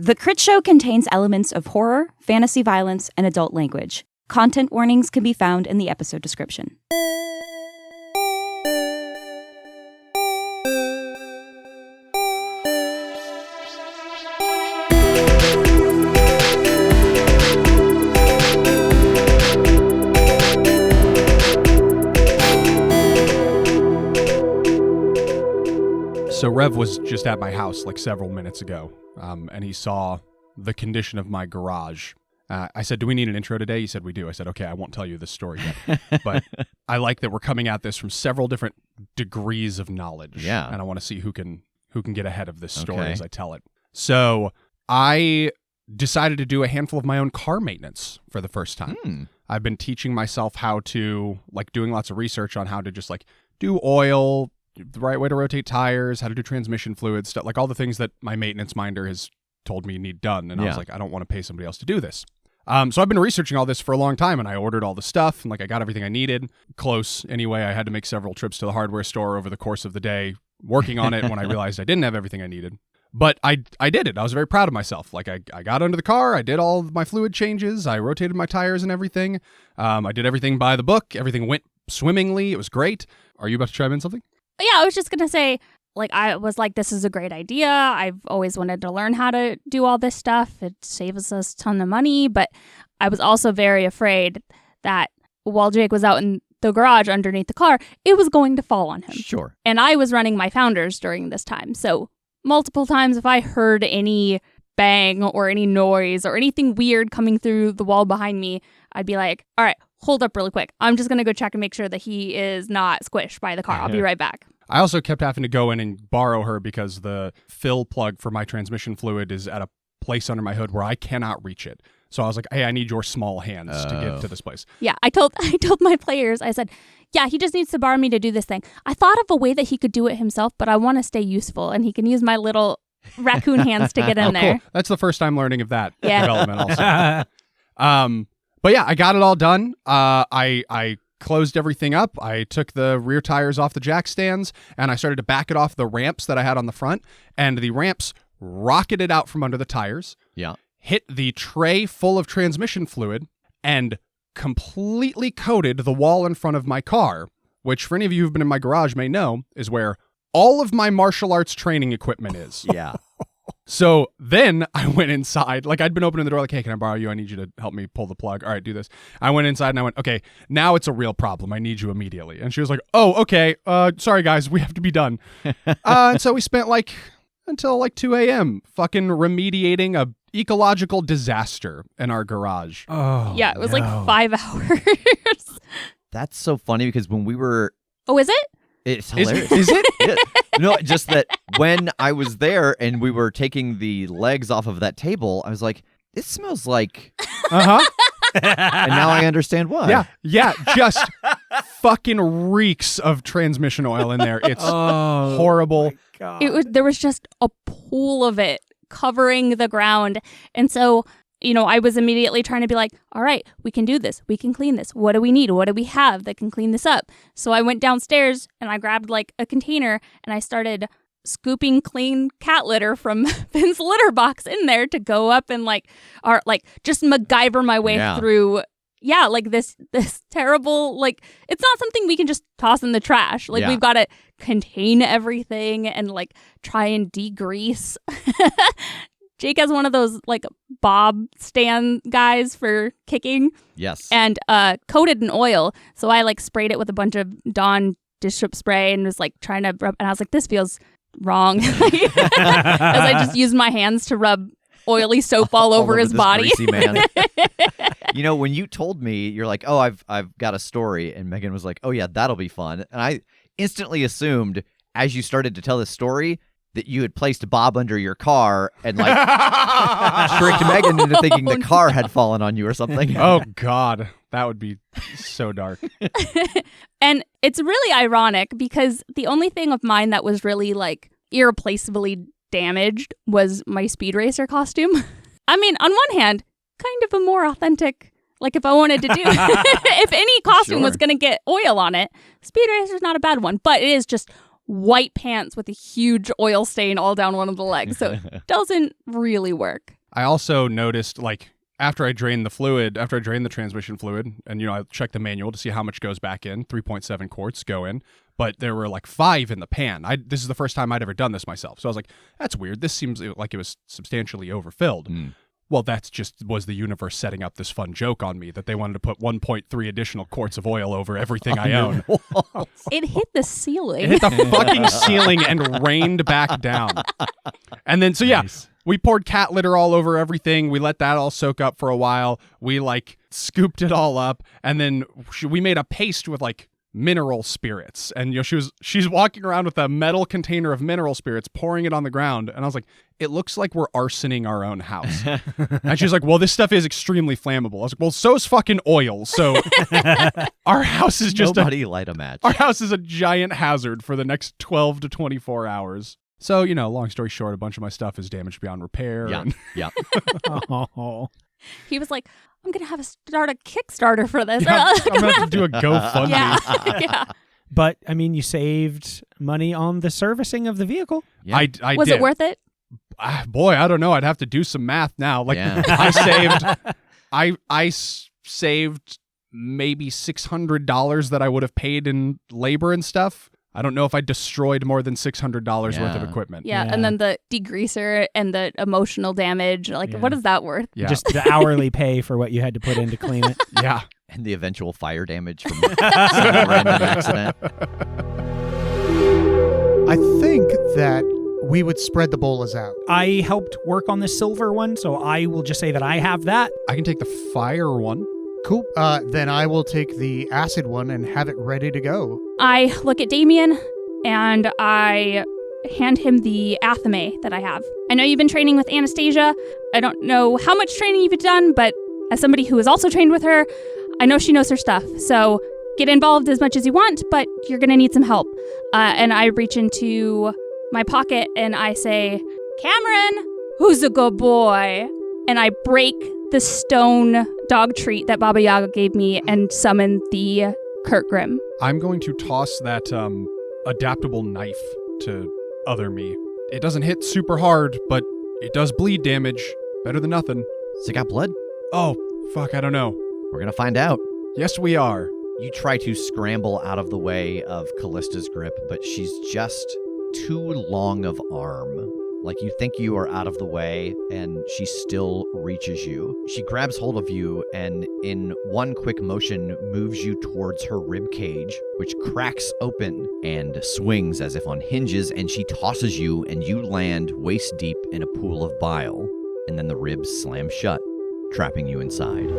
The Critshow contains elements of horror, fantasy violence, and adult language. Content warnings can be found in the episode description. So Rev was just at my house like several minutes ago, and he saw the condition of my garage. I said, do we need an intro today? He said, we do. I said, okay, I won't tell you this story yet. But I like that we're coming at this from several different degrees of knowledge. Yeah. And I want to see who can get ahead of this story as I tell it. So I decided to do a handful of my own car maintenance for the first time. I've been teaching myself how to, doing lots of research on how to just do oil, the right way to rotate tires, how to do transmission fluids, stuff, all the things that my maintenance minder has told me need done. And I was like, I don't want to pay somebody else to do this. So I've been researching all this for a long time, and I ordered all the stuff, and I got everything I needed. Close anyway. I had to make several trips to the hardware store over the course of the day working on it when I realized I didn't have everything I needed. But I did it. I was very proud of myself. I got under the car. I did all of my fluid changes. I rotated my tires and everything. I did everything by the book. Everything went swimmingly. It was great. Are you about to chime in something? Yeah, I was just going to say, I was like, this is a great idea. I've always wanted to learn how to do all this stuff. It saves us a ton of money. But I was also very afraid that while Jake was out in the garage underneath the car, it was going to fall on him. Sure. And I was running my founders during this time. So multiple times, if I heard any bang or any noise or anything weird coming through the wall behind me, I'd be like, all right, hold up really quick. I'm just going to go check and make sure that he is not squished by the car. I'll be right back. I also kept having to go in and borrow her because the fill plug for my transmission fluid is at a place under my hood where I cannot reach it. So I was like, hey, I need your small hands to get to this place. Yeah, I told my players, I said, yeah, he just needs to borrow me to do this thing. I thought of a way that he could do it himself, but I want to stay useful, and he can use my little raccoon hands to get in there. Cool. That's the first time learning of that development also. But yeah, I got it all done. I closed everything up. I took the rear tires off the jack stands, and I started to back it off the ramps that I had on the front, and the ramps rocketed out from under the tires. Yeah. Hit the tray full of transmission fluid, and completely coated the wall in front of my car, which for any of you who've been in my garage may know is where all of my martial arts training equipment is. Yeah. So then I went inside, I'd been opening the door, hey, can I borrow you? I need you to help me pull the plug. All right, do this. I went inside and I went, okay, now it's a real problem. I need you immediately. And she was like, oh, okay. Sorry guys, we have to be done. And so we spent until 2 a.m. fucking remediating a ecological disaster in our garage. Oh, yeah, it was 5 hours. That's so funny because when we were... Oh, is it? It's hilarious. Is it? Yeah. No, just that when I was there and we were taking the legs off of that table, I was like, it smells like... Uh-huh. And now I understand why. Yeah, just fucking reeks of transmission oil in there. It's horrible. There was just a pool of it covering the ground. And so, I was immediately trying to be like, all right, we can do this. We can clean this. What do we need? What do we have that can clean this up? So I went downstairs and I grabbed a container and I started scooping clean cat litter from Finn's litter box in there to go up and just MacGyver my way through. Yeah, this terrible, it's not something we can just toss in the trash. We've got to contain everything and try and degrease. Jake has one of those bob stand guys for kicking. Yes. And coated in oil. So I sprayed it with a bunch of Dawn dish soap spray and was trying to rub, and I was like, this feels wrong. As I just used my hands to rub oily soap all over his body. Greasy man. When you told me, you're like, oh, I've got a story, and Megan was like, oh yeah, that'll be fun. And I instantly assumed, as you started to tell this story, that you had placed Bob under your car and tricked Megan into thinking the car had fallen on you or something. Oh God, that would be so dark. And it's really ironic because the only thing of mine that was really irreplaceably damaged was my Speed Racer costume. I mean, on one hand, kind of a more authentic, if I wanted to do, if any costume was going to get oil on it, Speed Racer's not a bad one, but it is just white pants with a huge oil stain all down one of the legs. So it doesn't really work. I also noticed, like, after I drained the transmission fluid, and, I checked the manual to see how much goes back in, 3.7 quarts go in, but there were like 5 in the pan. This is the first time I'd ever done this myself. So I was like, that's weird. This seems like it was substantially overfilled. Well, was the universe setting up this fun joke on me that they wanted to put 1.3 additional quarts of oil over everything I own. It hit the ceiling. It hit the fucking ceiling and rained back down. And then, nice. We poured cat litter all over everything. We let that all soak up for a while. We scooped it all up, and then we made a paste with mineral spirits. And she's walking around with a metal container of mineral spirits, pouring it on the ground. And I was like, it looks like we're arsoning our own house. And she's like, well, this stuff is extremely flammable. I was like, well, so's fucking oil. So our house is just nobody light a match. Our house is a giant hazard for the next 12 to 24 hours. So, long story short, a bunch of my stuff is damaged beyond repair. Yeah. Oh. He was like, I'm going to have to start a Kickstarter for this. Yeah, I'm going to have to do a GoFundMe. Yeah. But, I mean, you saved money on the servicing of the vehicle. Yeah. I Was did. it worth it? Boy, I don't know. I'd have to do some math now. I saved maybe $600 that I would have paid in labor and stuff. I don't know if I destroyed more than $600 worth of equipment. Yeah, and then the degreaser and the emotional damage. What is that worth? Yeah. Just the hourly pay for what you had to put in to clean it. Yeah. And the eventual fire damage from some random accident. I think that we would spread the bolas out. I helped work on the silver one, so I will just say that I have that. I can take the fire one. Cool. Then I will take the acid one and have it ready to go. I look at Damien and I hand him the athame that I have. I know you've been training with Anastasia. I don't know how much training you've done, but as somebody who has also trained with her, I know she knows her stuff. So get involved as much as you want, but you're going to need some help. And I reach into my pocket and I say, Cameron, who's a good boy? And I break the stone dog treat that Baba Yaga gave me and summon the Kurt Grimm. I'm going to toss that adaptable knife to other me. It doesn't hit super hard, but it does bleed damage. Better than nothing. Does it got blood? Oh, fuck, I don't know. We're going to find out. Yes, we are. You try to scramble out of the way of Callista's grip, but she's just too long of arm. You think you are out of the way, and she still reaches you. She grabs hold of you, and in one quick motion moves you towards her rib cage, which cracks open and swings as if on hinges, and she tosses you, and you land waist deep in a pool of bile. And then the ribs slam shut, trapping you inside.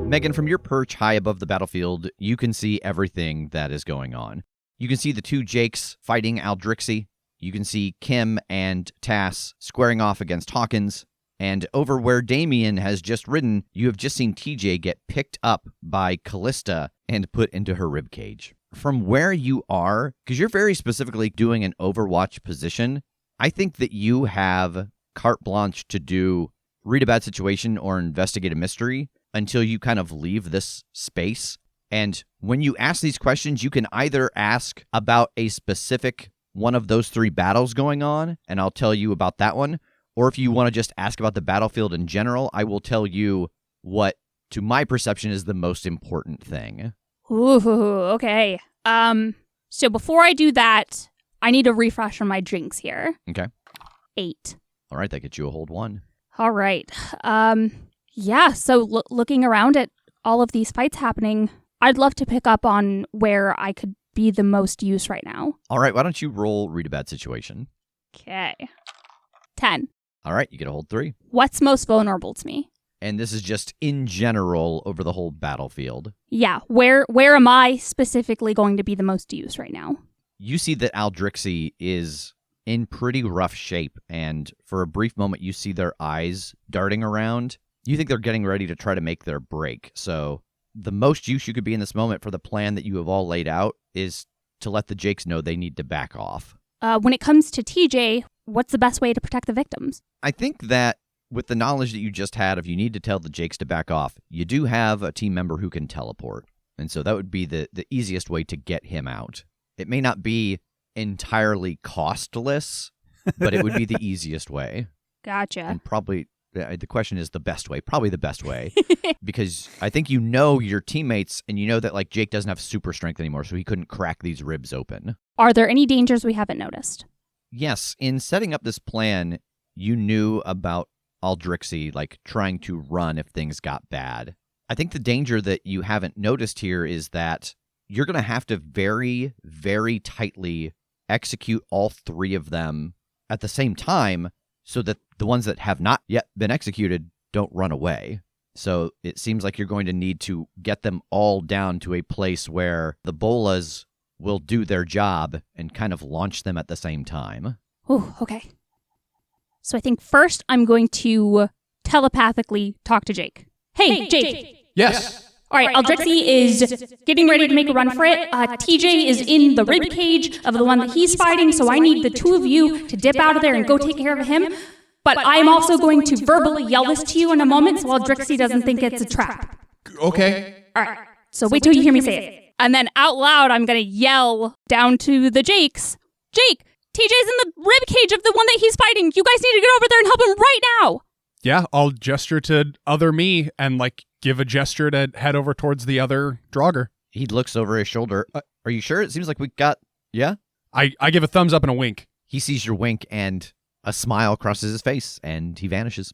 Megan, from your perch high above the battlefield, you can see everything that is going on. You can see the two Jakes fighting Aldrixie. You can see Kim and Tass squaring off against Hawkins. And over where Damien has just ridden, you have just seen TJ get picked up by Callista and put into her ribcage. From where you are, because you're very specifically doing an Overwatch position, I think that you have carte blanche to read a bad situation or investigate a mystery until you kind of leave this space. And when you ask these questions, you can either ask about a specific one of those 3 battles going on, and I'll tell you about that one. Or if you want to just ask about the battlefield in general, I will tell you what, to my perception, is the most important thing. Ooh, okay. So before I do that, I need a refresh on my drinks here. Okay. 8. All right, that gets you a hold 1. All right. Yeah, so looking around at all of these fights happening, I'd love to pick up on where I could be the most use right now. All right, why don't you roll read a bad situation? Okay. 10. All right, you get a hold 3. What's most vulnerable to me? And this is just in general over the whole battlefield. Yeah, where am I specifically going to be the most use right now? You see that Aldrixie is in pretty rough shape, and for a brief moment you see their eyes darting around. You think they're getting ready to try to make their break, so the most use you could be in this moment for the plan that you have all laid out is to let the Jakes know they need to back off. When it comes to TJ, what's the best way to protect the victims? I think that with the knowledge that you just had of you need to tell the Jakes to back off, you do have a team member who can teleport. And so that would be the easiest way to get him out. It may not be entirely costless, but it would be the easiest way. Gotcha. And probably, the question is the best way. Probably the best way. Because I think you know your teammates, and you know that like Jake doesn't have super strength anymore, so he couldn't crack these ribs open. Are there any dangers we haven't noticed? Yes, in setting up this plan, you knew about Aldrixie, like, trying to run if things got bad. I think the danger that you haven't noticed here is that you're going to have to very, very tightly execute all three of them at the same time so that the ones that have not yet been executed don't run away. So it seems like you're going to need to get them all down to a place where the bolas will do their job and kind of launch them at the same time. Oh, okay. So I think first I'm going to telepathically talk to Jake. Hey, Jake. Yes. All right, Aldrixie is getting ready to make a run for it. TJ is in the rib cage of the one that he's fighting, so I need the two of you to dip out of there and go take care of him. But I'm also going to verbally yell this to you in a moment so Aldrixie doesn't think it's a trap. Okay. All right, so wait till you hear me say it. And then out loud, I'm going to yell down to the Jakes. Jake, TJ's in the rib cage of the one that he's fighting. You guys need to get over there and help him right now. Yeah, I'll gesture to other me and like give a gesture to head over towards the other draugr. He looks over his shoulder. Are you sure? It seems like we got... Yeah? I give a thumbs up and a wink. He sees your wink and a smile crosses his face and he vanishes.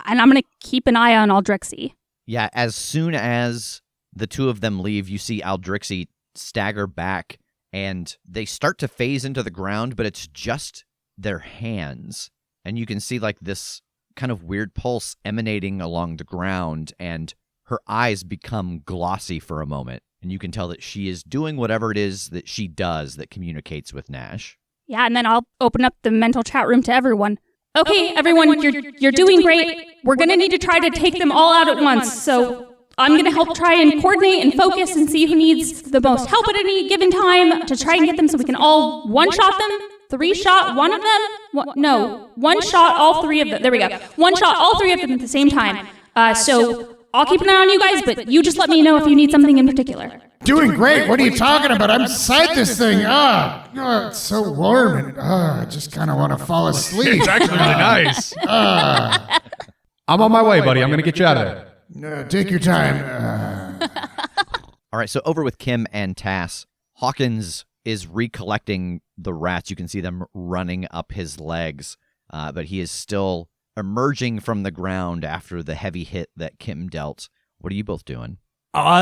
And I'm going to keep an eye on Aldrixie. Yeah, as soon as the two of them leave, you see Aldrixie stagger back and they start to phase into the ground, but it's just their hands. And you can see like this kind of weird pulse emanating along the ground, and her eyes become glossy for a moment. And you can tell that she is doing whatever it is that she does that communicates with Nash. Yeah, and then I'll open up the mental chat room to everyone. Okay, everyone, you're doing great. We're going to need to try to take them all out at once, so I'm going to help try and coordinate and focus and see who needs the most help at any given time to try and get them so we can all one-shot them, three-shot one of them. One-shot all three of them. There we go. One-shot all three of them at the same time. So I'll keep an eye on you guys, but you just let me know if you need something in particular. Doing great. What are you talking about? I'm inside this thing. It's so warm, and I just kind of want to fall asleep. It's actually really nice. I'm on my way, buddy. I'm going to get you out of there. Take your time. All right, so over with Kim and Tass, Hawkins is recollecting the rats. You can see them running up his legs, but he is still emerging from the ground after the heavy hit that Kim dealt. What are you both doing?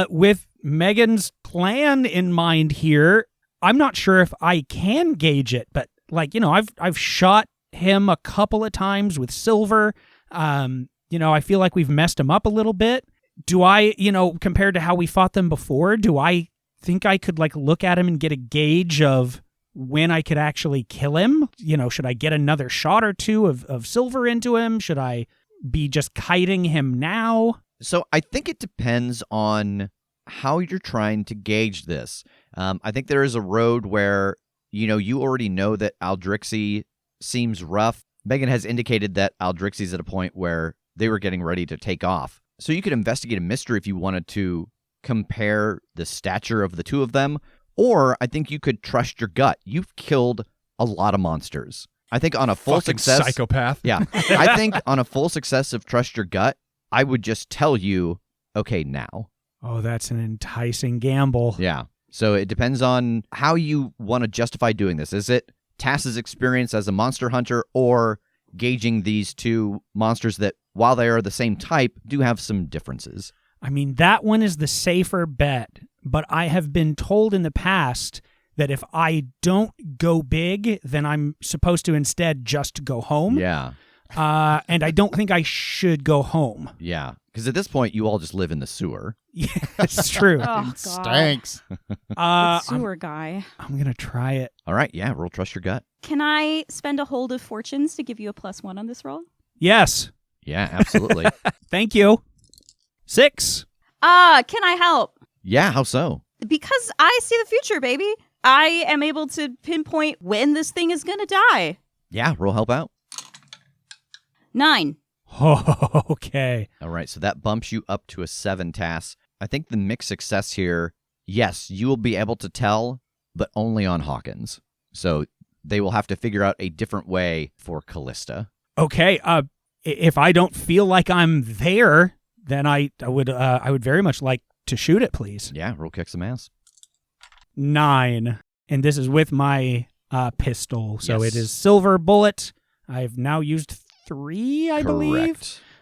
With Megan's plan in mind here, I'm not sure if I can gauge it, but I've shot him a couple of times with silver. I feel like we've messed him up a little bit. Do I, compared to how we fought them before, do I think I could look at him and get a gauge of when I could actually kill him? Should I get another shot or two of silver into him? Should I be just kiting him now? So I think it depends on how you're trying to gauge this. I think there is a road where, you already know that Aldrixie seems rough. Megan has indicated that Aldrixie's at a point where they were getting ready to take off. So you could investigate a mystery if you wanted to compare the stature of the two of them, or I think you could trust your gut. You've killed a lot of monsters. I think on a full Fucking success... psychopath. Yeah. I think on a full success of trust your gut, I would just tell you, okay, now. Oh, that's an enticing gamble. Yeah. So it depends on how you want to justify doing this. Is it Tass's experience as a monster hunter, or gauging these two monsters that, while they are the same type, do have some differences? I mean, that one is the safer bet, but I have been told in the past that if I don't go big, then I'm supposed to instead just go home. Yeah. And I don't think I should go home. Yeah. Because at this point, you all just live in the sewer. Yeah, that's true. Oh, God. Stanks. Sewer guy. I'm going to try it. All right. Yeah. Roll trust your gut. Can I spend a hold of fortunes to give you a +1 on this roll? Yes. Yeah, absolutely. Thank you. 6. Can I help? Yeah. How so? Because I see the future, baby. I am able to pinpoint when this thing is going to die. Yeah. Roll help out. 9. Oh, okay. All right. So that bumps you up to a 7, Tass. I think the mixed success here, yes, you will be able to tell but only on Hawkins. So they will have to figure out a different way for Callista. Okay, if I don't feel like I'm there, then I would very much like to shoot it, please. Yeah, roll kick some ass. 9, and this is with my pistol. So Yes. it is silver bullet. I've now used 3, I believe.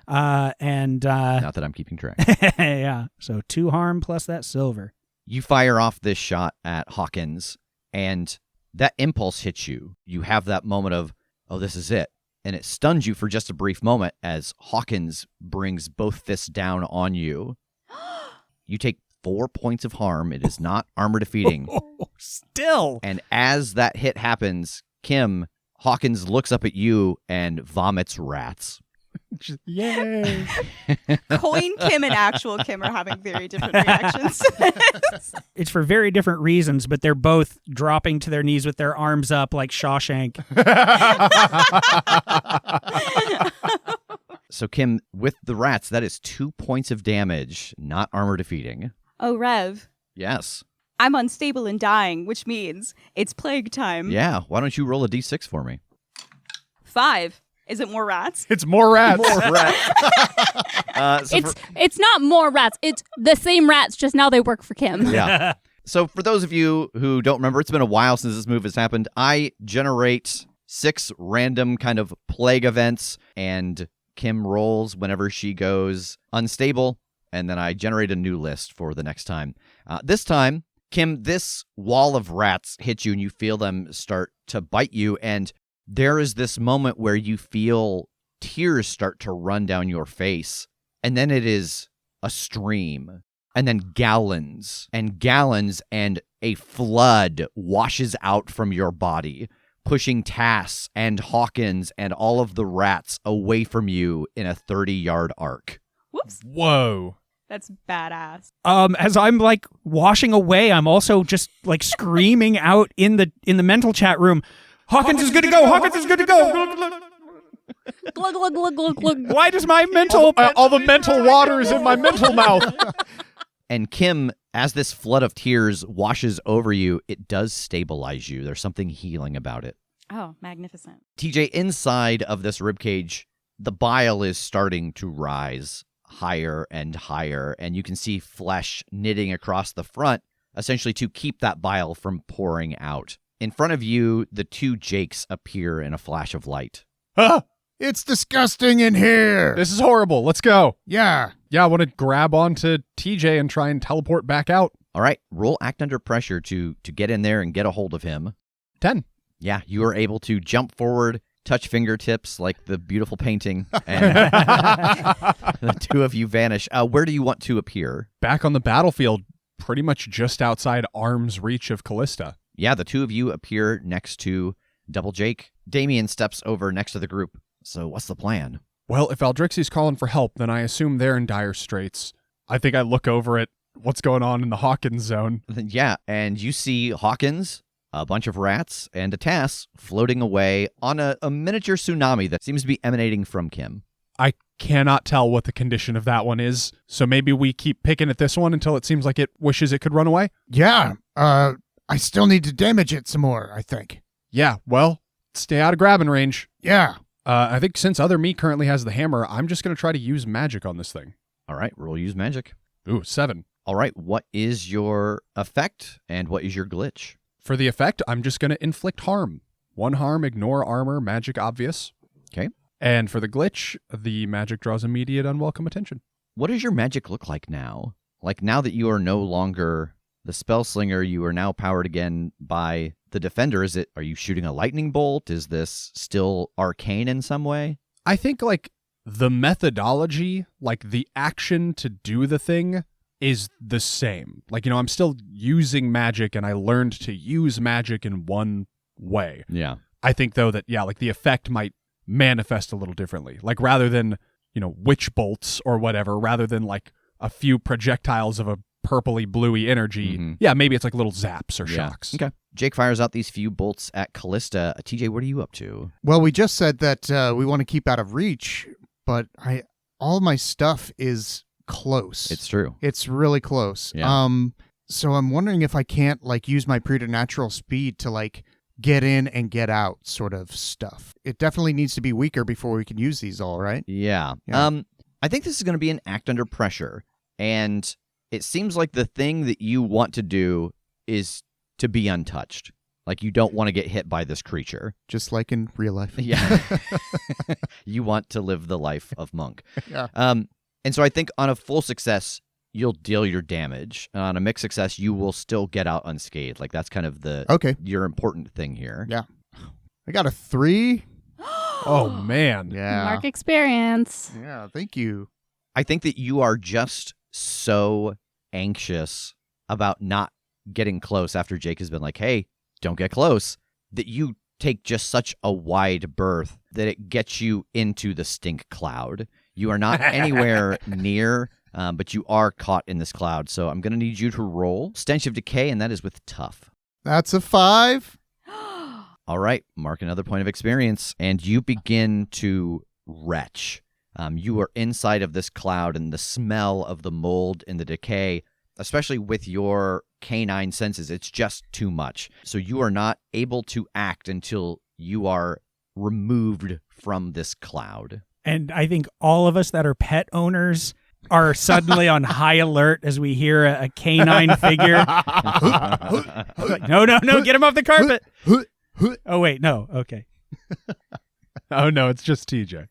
Correct. And Not that I'm keeping track. yeah, so 2 harm plus that silver. You fire off this shot at Hawkins, and that impulse hits you. You have that moment of, oh, this is it. And it stuns you for just a brief moment as Hawkins brings both fists down on you. You take 4 points of harm. It is not armor defeating. Still. And as that hit happens, Kim, Hawkins looks up at you and vomits rats. Yay. Coin Kim and actual Kim are having very different reactions. It's for very different reasons, but they're both dropping to their knees with their arms up like Shawshank. So, Kim, with the rats, that is 2 points of damage, not armor defeating. Oh, Rev, Yes. I'm unstable and dying, which means it's plague time. Yeah. Why don't you roll a d6 for me? 5. Is it more rats? It's more rats. It's not more rats. It's the same rats, just now they work for Kim. Yeah. So for those of you who don't remember, it's been a while since this move has happened. I generate 6 random kind of plague events, and Kim rolls whenever she goes unstable, and then I generate a new list for the next time. This time, Kim, this wall of rats hits you, and you feel them start to bite you, and there is this moment where you feel tears start to run down your face, and then it is a stream, and then gallons, and a flood washes out from your body, pushing Tass and Hawkins and all of the rats away from you in a 30-yard arc. Whoops. Whoa. That's badass. As I'm like washing away, I'm also just like screaming out in the mental chat room, Hawkins is good to go! Hawkins is good to go! Glug, glug, glug, glug, glug. Why does my mental... All the mental water is in my mental mouth. And Kim, as this flood of tears washes over you, it does stabilize you. There's something healing about it. Oh, magnificent. TJ, inside of this ribcage, the bile is starting to rise higher and higher, and you can see flesh knitting across the front, essentially to keep that bile from pouring out. In front of you, the 2 Jakes appear in a flash of light. Ah, It's disgusting in here. this is horrible. Let's go. Yeah. Yeah, I want to grab onto TJ and try and teleport back out. All right, roll act under pressure to get in there and get a hold of him. 10. Yeah, you are able to jump forward, touch fingertips like the beautiful painting, and the 2 of you vanish. Where do you want to appear? Back on the battlefield, pretty much just outside arm's reach of Callista. Yeah, the 2 of you appear next to Double Jake. Damien steps over next to the group. So what's the plan? Well, if Aldrixi's calling for help, then I assume they're in dire straits. I think I look over at what's going on in the Hawkins zone. Yeah, and you see Hawkins, a bunch of rats, and a Tass floating away on a miniature tsunami that seems to be emanating from Kim. I cannot tell what the condition of that one is, so maybe we keep picking at this one until it seems like it wishes it could run away? Yeah. I still need to damage it some more, I think. Yeah, well, stay out of grabbing range. Yeah. I think since other me currently has the hammer, I'm just going to try to use magic on this thing. All right, roll use magic. Ooh, 7. All right, what is your effect and what is your glitch? For the effect, I'm just going to inflict harm. 1 harm, ignore armor, magic obvious. Okay. And for the glitch, the magic draws immediate unwelcome attention. What does your magic look like now? Like now that you are no longer the spell slinger, you are now powered again by the defender. Are you shooting a lightning bolt? Is this still arcane in some way? I think, like, the methodology, like the action to do the thing is the same. Like, I'm still using magic and I learned to use magic in one way. Yeah. I think, though, that, like the effect might manifest a little differently. Like, rather than, witch bolts or whatever, rather than like a few projectiles of a purpley bluey energy. Mhm. Yeah, maybe it's like little zaps or shocks. Okay. Jake fires out these few bolts at Callista. TJ, what are you up to? Well, we just said that we want to keep out of reach, but all my stuff is close. It's true. It's really close. Yeah. So I'm wondering if I can't, like, use my preternatural speed to, like, get in and get out sort of stuff. It definitely needs to be weaker before we can use these all, right? Yeah. I think this is going to be an act under pressure. And it seems like the thing that you want to do is to be untouched. Like, you don't want to get hit by this creature. Just like in real life. Yeah. You want to live the life of Monk. Yeah. And so I think on a full success, you'll deal your damage. And on a mixed success, you will still get out unscathed. Like, that's kind of your important thing here. Yeah. I got a 3. Oh, man. Yeah. Mark experience. Yeah, thank you. I think that you are just so anxious about not getting close after Jake has been like, hey, don't get close, that you take just such a wide berth that it gets you into the stink cloud. You are not anywhere near, but you are caught in this cloud. So I'm going to need you to roll Stench of Decay, and that is with Tough. That's a 5. All right, mark another point of experience, and you begin to retch. You are inside of this cloud, and the smell of the mold and the decay, especially with your canine senses, it's just too much. So you are not able to act until you are removed from this cloud. And I think all of us that are pet owners are suddenly on high alert as we hear a canine figure. Like, no, get him off the carpet. Oh, wait, no. Okay. Oh, no, it's just TJ.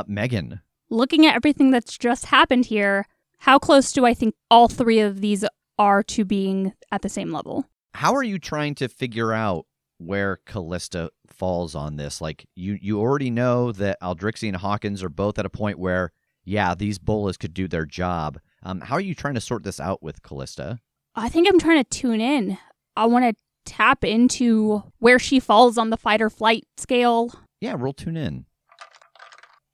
Megan. Looking at everything that's just happened here, how close do I think all 3 of these are to being at the same level? How are you trying to figure out where Callista falls on this? Like, you already know that Aldrixie and Hawkins are both at a point where, yeah, these bolas could do their job. How are you trying to sort this out with Callista? I think I'm trying to tune in. I want to tap into where she falls on the fight or flight scale. Yeah, roll tune in.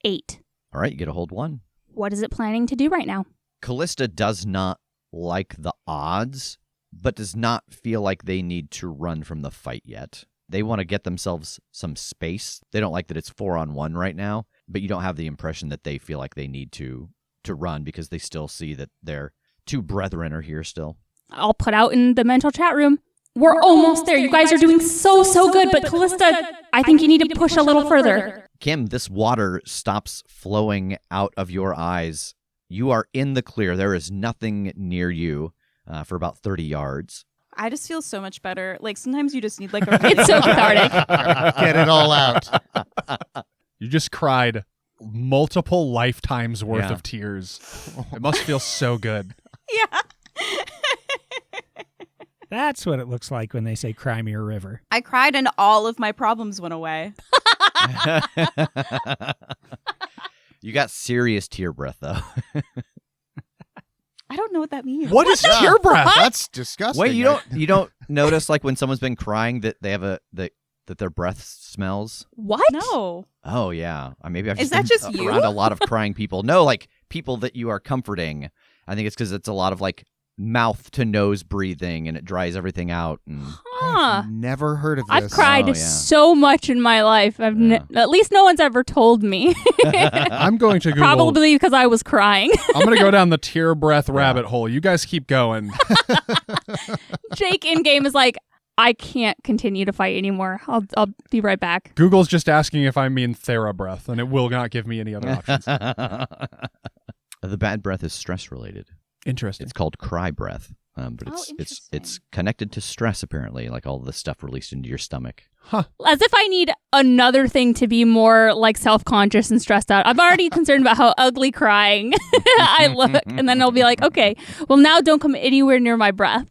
8. All right, you get a hold 1. What is it planning to do right now? Callista does not like the odds, but does not feel like they need to run from the fight yet. They want to get themselves some space. They don't like that it's 4-on-1 right now, but you don't have the impression that they feel like they need to run because they still see that their 2 brethren are here still. I'll put out in the mental chat room. We're almost there. You guys are doing so good, but Callista, I think you need to push a little further. Kim, this water stops flowing out of your eyes. You are in the clear. There is nothing near you for about 30 yards. I just feel so much better. Like, sometimes you just need, like, a It's so cathartic. Get it all out. You just cried multiple lifetimes worth Yeah. of tears. It must feel so good. Yeah. That's what it looks like when they say cry me a river. I cried and all of my problems went away. You got serious tear breath, though. I don't know what that means. What is tear breath? That's disgusting. Wait, you don't notice, like, when someone's been crying that they have that their breath smells? What? No. Oh, yeah. Maybe I've Is just that been just you? around a lot of crying people. No, like, people that you are comforting. I think it's because it's a lot of, like, mouth to nose breathing, and it dries everything out. And Huh. I've never heard of this. I've cried Oh, yeah. so much in my life. At least no one's ever told me. I'm going to Google. Probably because I was crying. I'm going to go down the tear breath rabbit hole. You guys keep going. Jake in game is like, I can't continue to fight anymore. I'll be right back. Google's just asking if I mean Thera breath, and it will not give me any other options. The bad breath is stress related. Interesting. It's called cry breath, but it's interesting. connected to stress, apparently, like all the stuff released into your stomach. As if I need another thing to be more like self-conscious and stressed out. I'm already concerned about how ugly crying I look. And then I'll be like, okay, well now don't come anywhere near my breath.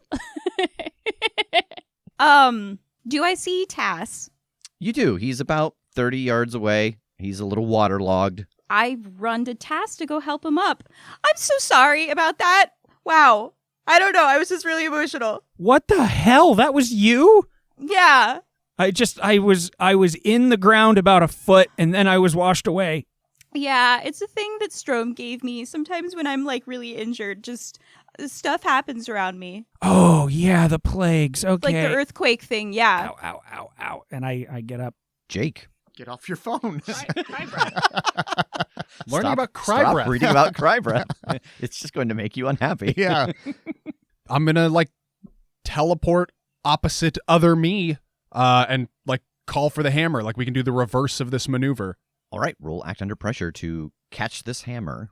Do I see Tass? You do. He's about 30 yards away. He's a little waterlogged. I run to Tass to go help him up. I'm so sorry about that. Wow. I don't know. I was just really emotional. What the hell? That was you? Yeah. I was in the ground about a foot, and then I was washed away. Yeah, it's a thing that Strom gave me. Sometimes when I'm, like, really injured, just stuff happens around me. Oh, yeah, the plagues. Okay. Like the earthquake thing, yeah. Ow, ow, ow, ow. And I get up. Jake. Get off your phone. Learning about cry Stop breath. reading about cry breath. It's just going to make you unhappy. Yeah. I'm going to, like, teleport opposite other me and like call for the hammer. Like we can do the reverse of this maneuver. All right, roll act under pressure to catch this hammer.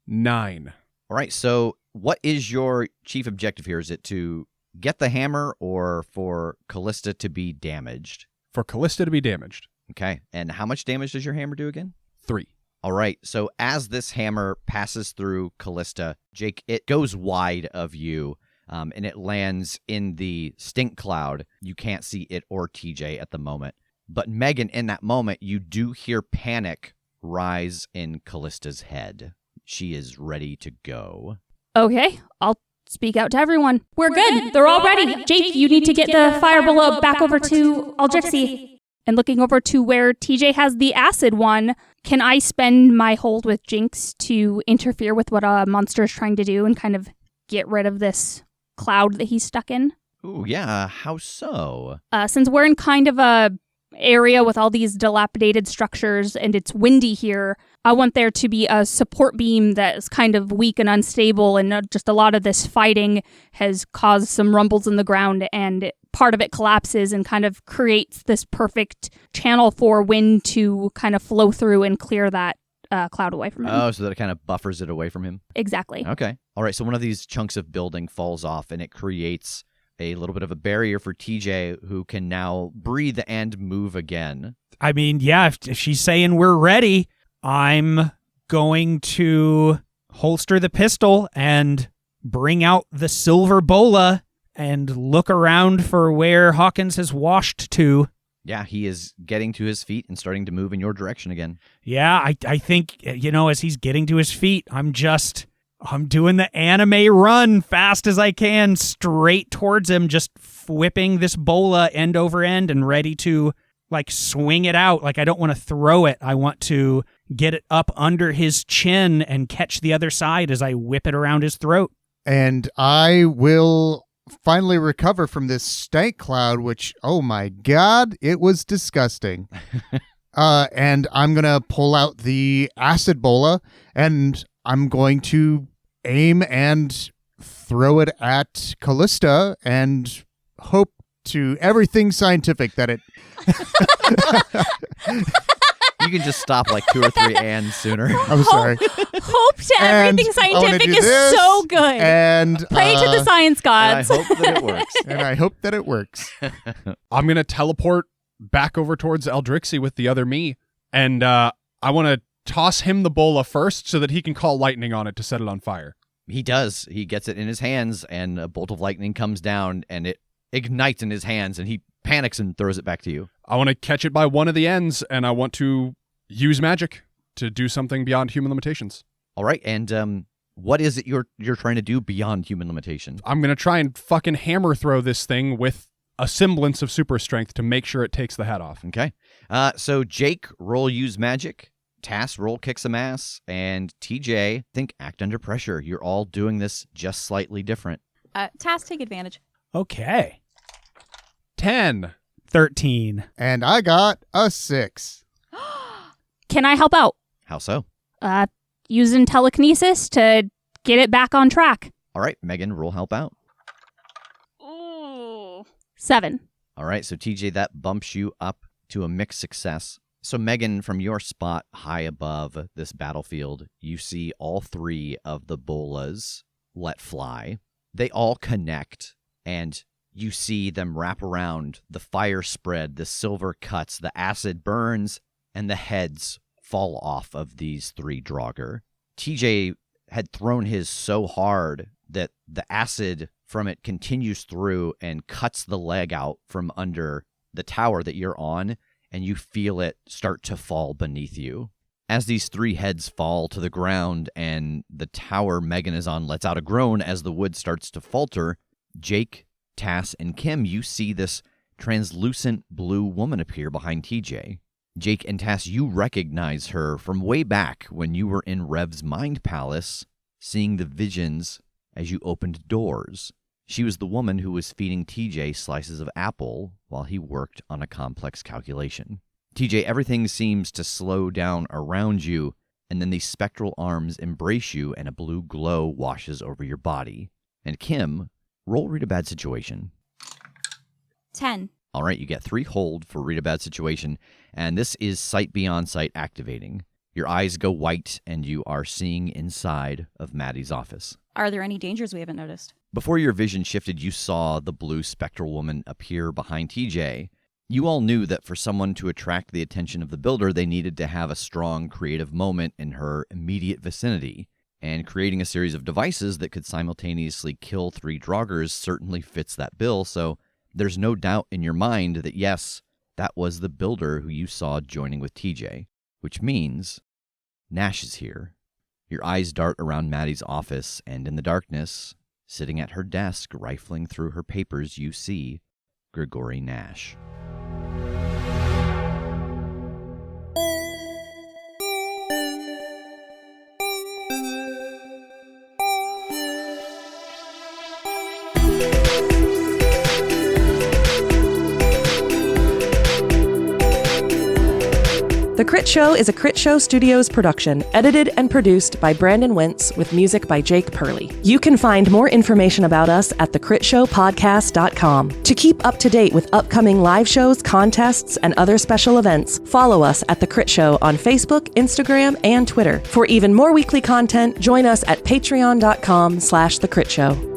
9. All right, so what is your chief objective here? Is it to get the hammer or for Callista to be damaged? For Callista to be damaged. Okay, and how much damage does your hammer do again? 3. All right, so as this hammer passes through Callista, Jake, it goes wide of you, and it lands in the stink cloud. You can't see it or TJ at the moment. But Megan, in that moment, you do hear panic rise in Callista's head. She is ready to go. Okay, I'll speak out to everyone. We're good. They're all ready. Jake, you need to get the firebola back over to Aldrixie. And looking over to where TJ has the acid one, can I spend my hold with Jinx to interfere with what a monster is trying to do and kind of get rid of this cloud that he's stuck in? Ooh, yeah, how so? Since we're in kind of a area with all these dilapidated structures and it's windy here, I want there to be a support beam that is kind of weak and unstable, and just a lot of this fighting has caused some rumbles in the ground, and part of it collapses and kind of creates this perfect channel for wind to kind of flow through and clear that cloud away from him. Oh, so that it kind of buffers it away from him? Exactly. Okay. All right, so one of these chunks of building falls off, and it creates a little bit of a barrier for TJ, who can now breathe and move again. I mean, yeah, if she's saying we're ready, I'm going to holster the pistol and bring out the silver bola and look around for where Hawkins has washed to. Yeah, he is getting to his feet and starting to move in your direction again. Yeah, I think, as he's getting to his feet, I'm doing the anime run fast as I can straight towards him, just whipping this bola end over end and ready to swing it out. I don't want to throw it. I want to get it up under his chin and catch the other side as I whip it around his throat. And I will finally recover from this stank cloud, which, oh my God, it was disgusting. And I'm going to pull out the acid bola, and I'm going to aim and throw it at Callista and hope to everything scientific that it... You can just stop 2 or 3 ands sooner. I'm sorry. Hope to everything And I wanna scientific do is this, so good. And Pray to the science And I gods. hope that it works. and I hope that it works. I'm going to teleport back over towards Aldrixie with the other me, and I want to toss him the bola first so that he can call lightning on it to set it on fire. He does. He gets it in his hands, and a bolt of lightning comes down, and it ignites in his hands, and he panics and throws it back to you. I want to catch it by one of the ends, and I want to use magic to do something beyond human limitations. All right, and what is it you're trying to do beyond human limitation? I'm going to try and fucking hammer throw this thing with a semblance of super strength to make sure it takes the head off. Okay. So Jake, roll use magic. Tass, roll kick some ass. And TJ, think act under pressure. You're all doing this just slightly different. Tass, take advantage. Okay. 10. 13. And I got a 6. Can I help out? How so? Using telekinesis to get it back on track. All right, Megan, roll help out. Ooh. 7. All right, so TJ, that bumps you up to a mixed success. So Megan, from your spot high above this battlefield, you see all 3 of the bolas let fly. They all connect, and you see them wrap around. The fire spread, the silver cuts, the acid burns, and the heads fall off of these 3 draugr. TJ had thrown his so hard that the acid from it continues through and cuts the leg out from under the tower that you're on, and you feel it start to fall beneath you. As these 3 heads fall to the ground and the tower Megan is on lets out a groan as the wood starts to falter, Jake, Tass, and Kim, you see this translucent blue woman appear behind TJ. Jake and Tass, you recognize her from way back when you were in Rev's mind palace, seeing the visions as you opened doors. She was the woman who was feeding TJ slices of apple while he worked on a complex calculation. TJ, everything seems to slow down around you, and then these spectral arms embrace you and a blue glow washes over your body. And Kim, Roll Read a Bad Situation. 10. All right, you get 3 hold for Read a Bad Situation, and this is sight beyond sight activating. Your eyes go white, and you are seeing inside of Maddie's office. Are there any dangers we haven't noticed? Before your vision shifted, you saw the blue spectral woman appear behind TJ. You all knew that for someone to attract the attention of the builder, they needed to have a strong creative moment in her immediate vicinity, and creating a series of devices that could simultaneously kill 3 draugrs certainly fits that bill, so there's no doubt in your mind that yes, that was the builder who you saw joining with TJ, which means Nash is here. Your eyes dart around Maddie's office, and in the darkness, sitting at her desk, rifling through her papers, you see Grigori Nash. The Critshow is a Critshow Studios production, edited and produced by Brandon Wentz with music by Jake Purley. You can find more information about us at thecritshowpodcast.com. To keep up to date with upcoming live shows, contests, and other special events, follow us at The Crit Show on Facebook, Instagram, and Twitter. For even more weekly content, join us at patreon.com/thecritShow.